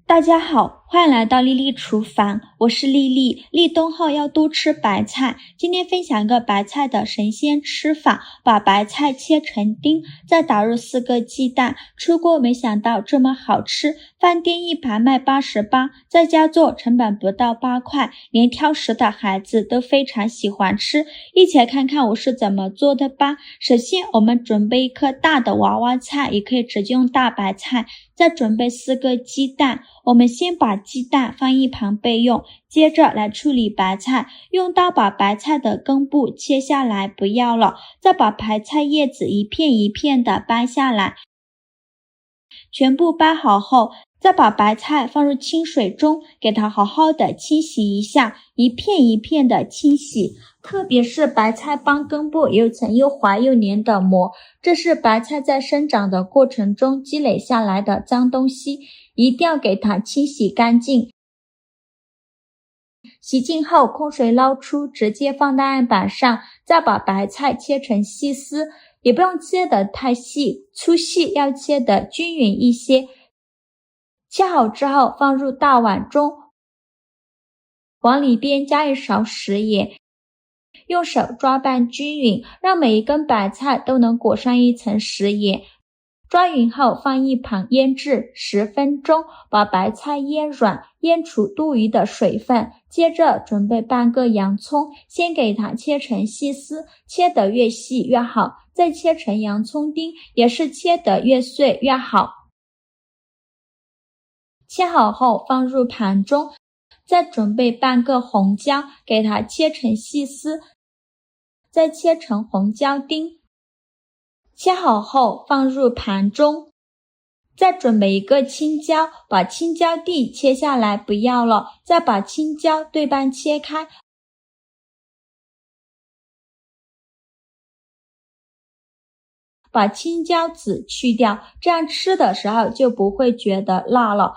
大家好，欢迎来到丽丽厨房，我是丽丽。立冬后要多吃白菜，今天分享一个白菜的神仙吃法，把白菜切成丁，再打入4个鸡蛋，出锅没想到这么好吃，饭店一盘卖88，在家做成本不到8块，连挑食的孩子都非常喜欢吃。一起来看看我是怎么做的吧。首先我们准备一颗大的娃娃菜，也可以直接用大白菜，再准备4个鸡蛋，我们先把鸡蛋放一旁备用，接着来处理白菜，用刀把白菜的根部切下来不要了，再把白菜叶子一片一片的掰下来，全部掰好后，再把白菜放入清水中，给它好好的清洗一下，一片一片的清洗，特别是白菜帮根部有层又滑又黏的膜，这是白菜在生长的过程中积累下来的脏东西，一定要给它清洗干净。洗净后空水捞出，直接放在案板上，再把白菜切成细丝，也不用切得太细，粗细要切得均匀一些。切好之后放入大碗中，往里边加一勺食盐，用手抓拌均匀，让每一根白菜都能裹上一层食盐。抓匀后放一旁腌制10分钟，把白菜腌软，腌除多余的水分。接着准备半个洋葱，先给它切成细丝，切得越细越好，再切成洋葱丁，也是切得越碎越好。切好后放入盘中，再准备半个红椒，给它切成细丝，再切成红椒丁。切好后放入盘中，再准备一个青椒，把青椒蒂切下来不要了，再把青椒对半切开，把青椒籽去掉，这样吃的时候就不会觉得辣了。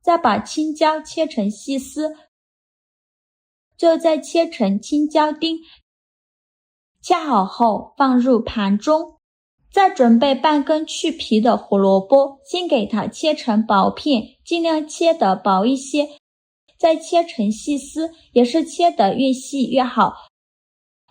再把青椒切成细丝，最后再切成青椒丁。切好后放入盘中，再准备半根去皮的胡萝卜，先给它切成薄片，尽量切得薄一些，再切成细丝，也是切得越细越好。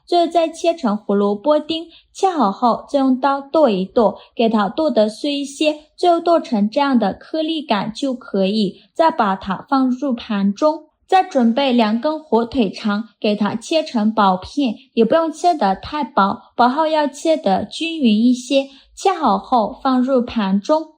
最后再切成胡萝卜丁，切好后再用刀剁一剁，给它剁得碎一些，最后剁成这样的颗粒感就可以。再把它放入盘中，再准备2根火腿肠，给它切成薄片，也不用切得太薄，薄后要切得均匀一些。切好后放入盘中。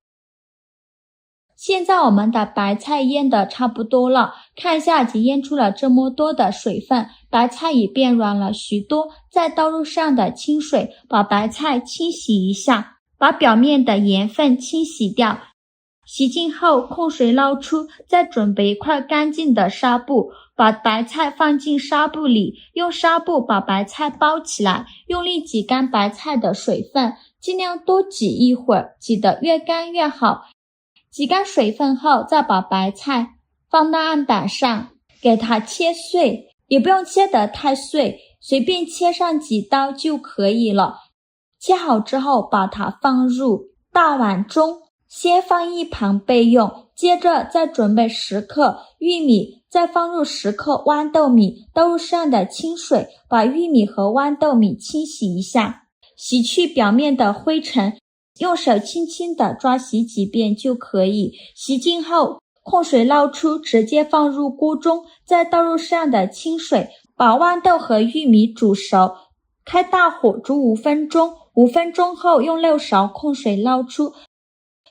现在我们的白菜腌得差不多了，看一下已经腌出了这么多的水分，白菜也变软了许多，再倒入上的清水，把白菜清洗一下，把表面的盐分清洗掉。洗净后控水捞出，再准备一块干净的纱布，把白菜放进纱布里，用纱布把白菜包起来，用力挤干白菜的水分，尽量多挤一会儿，挤得越干越好。挤干水分后，再把白菜放到案板上，给它切碎，也不用切得太碎，随便切上几刀就可以了。切好之后把它放入大碗中，先放一旁备用，接着再准备10克玉米，再放入10克豌豆米，倒入上的清水，把玉米和豌豆米清洗一下，洗去表面的灰尘，用手轻轻地抓洗几遍就可以。洗净后控水捞出，直接放入锅中，再倒入上的清水，把豌豆和玉米煮熟，开大火煮5分钟。5分钟后用漏勺控水捞出，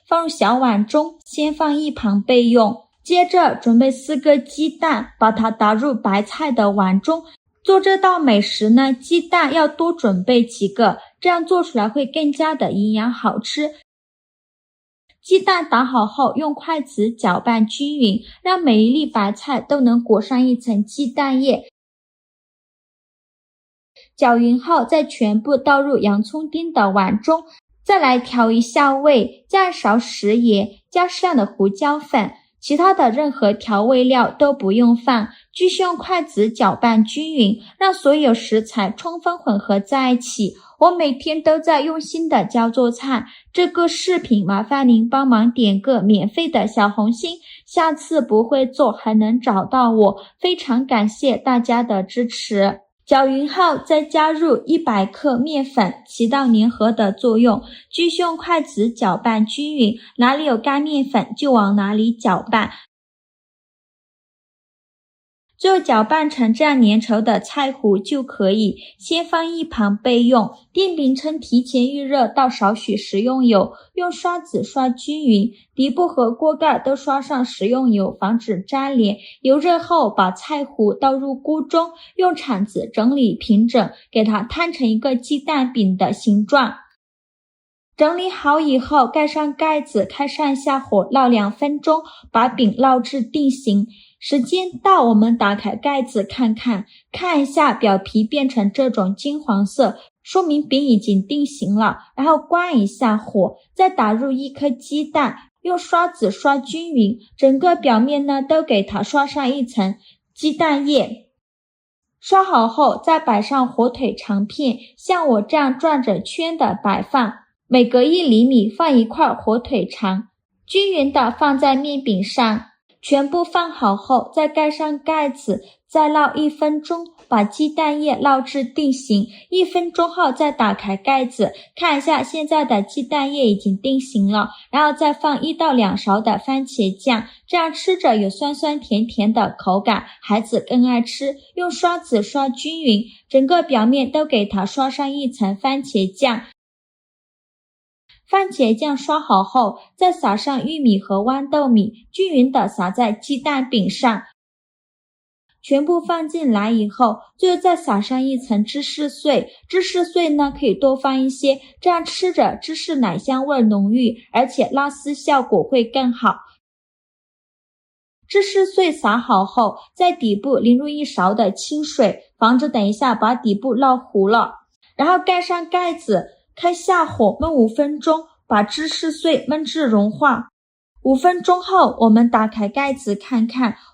放入小碗中，先放一旁备用。接着准备4个鸡蛋，把它打入白菜的碗中。做这道美食呢，鸡蛋要多准备几个，这样做出来会更加的营养好吃。鸡蛋打好后，用筷子搅拌均匀，让每一粒白菜都能裹上一层鸡蛋液。搅匀后，再全部倒入洋葱丁的碗中，再来调一下味，加一勺食盐，加适量的胡椒粉，其他的任何调味料都不用放，继续用筷子搅拌均匀，让所有食材充分混合在一起。我每天都在用心的教做菜。这个视频麻烦您帮忙点个免费的小红心，下次不会做还能找到我，非常感谢大家的支持。搅匀后再加入100克面粉，起到粘合的作用。继续用筷子搅拌均匀，哪里有干面粉就往哪里搅拌。最后搅拌成这样粘稠的菜糊就可以，先放一旁备用。电饼铛提前预热，倒少许食用油，用刷子刷均匀，底部和锅盖都刷上食用油，防止粘连。油热后把菜糊倒入锅中，用铲子整理平整，给它摊成一个鸡蛋饼的形状。整理好以后，盖上盖子，开上下火烙2分钟，把饼烙至定型。时间到，我们打开盖子看一下表皮变成这种金黄色，说明饼已经定型了。然后关一下火，再打入1颗鸡蛋，用刷子刷均匀，整个表面呢都给它刷上一层鸡蛋液。刷好后再摆上火腿肠片，像我这样转着圈的摆放，每隔1厘米放一块火腿肠，均匀的放在面饼上。全部放好后再盖上盖子，再烙1分钟，把鸡蛋液烙至定型。1分钟后再打开盖子，看一下现在的鸡蛋液已经定型了，然后再放1到2勺的番茄酱，这样吃着有酸酸甜甜的口感，孩子更爱吃。用刷子刷均匀，整个表面都给它刷上一层番茄酱。番茄酱刷好后，再撒上玉米和豌豆米，均匀的撒在鸡蛋饼上。全部放进来以后，最后再撒上一层芝士碎。芝士碎呢，可以多放一些，这样吃着芝士奶香味浓郁，而且拉丝效果会更好。芝士碎撒好后，在底部淋入1勺的清水，防止等一下把底部烙糊了。然后盖上盖子，开下火焖5分钟，把芝士碎焖至融化。5分钟后，我们打开盖子看，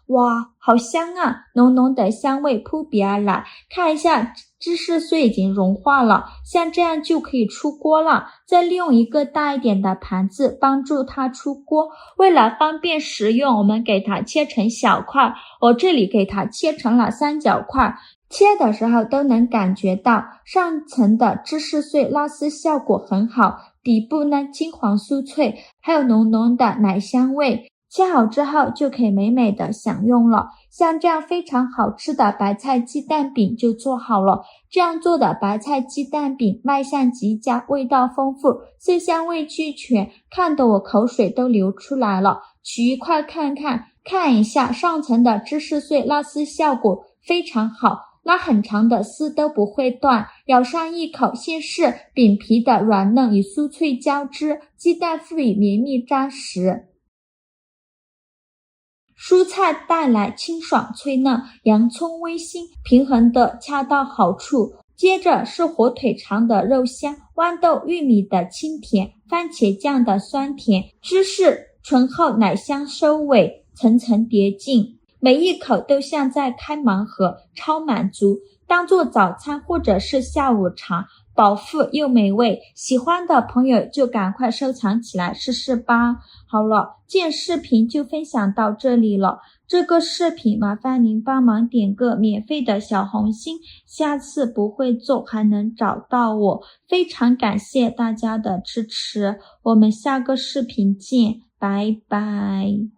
哇，好香啊！浓浓的香味扑鼻而来。看一下芝士碎已经融化了，像这样就可以出锅了。再利用一个大一点的盘子帮助它出锅。为了方便食用，我们给它切成小块，我这里给它切成了3角块。切的时候都能感觉到上层的芝士碎拉丝效果很好，底部呢金黄酥脆，还有浓浓的奶香味。切好之后就可以美美的享用了。像这样非常好吃的白菜鸡蛋饼就做好了。这样做的白菜鸡蛋饼卖相极佳，味道丰富，色香味俱全，看得我口水都流出来了。取一块看一下上层的芝士碎拉丝效果非常好，拉很长的丝都不会断，咬上一口，先是饼皮的软嫩与酥脆交织，鸡蛋馥郁绵密扎实，蔬菜带来清爽脆嫩，洋葱微辛，平衡的恰到好处。接着是火腿肠的肉香，豌豆玉米的清甜，番茄酱的酸甜，芝士醇厚奶香收尾，层层叠进，每一口都像在开盲盒，超满足，当做早餐或者是下午茶，饱腹又美味。喜欢的朋友就赶快收藏起来试试吧。好了，今天视频就分享到这里了。这个视频麻烦您帮忙点个免费的小红心，下次不会做还能找到我，非常感谢大家的支持。我们下个视频见，拜拜。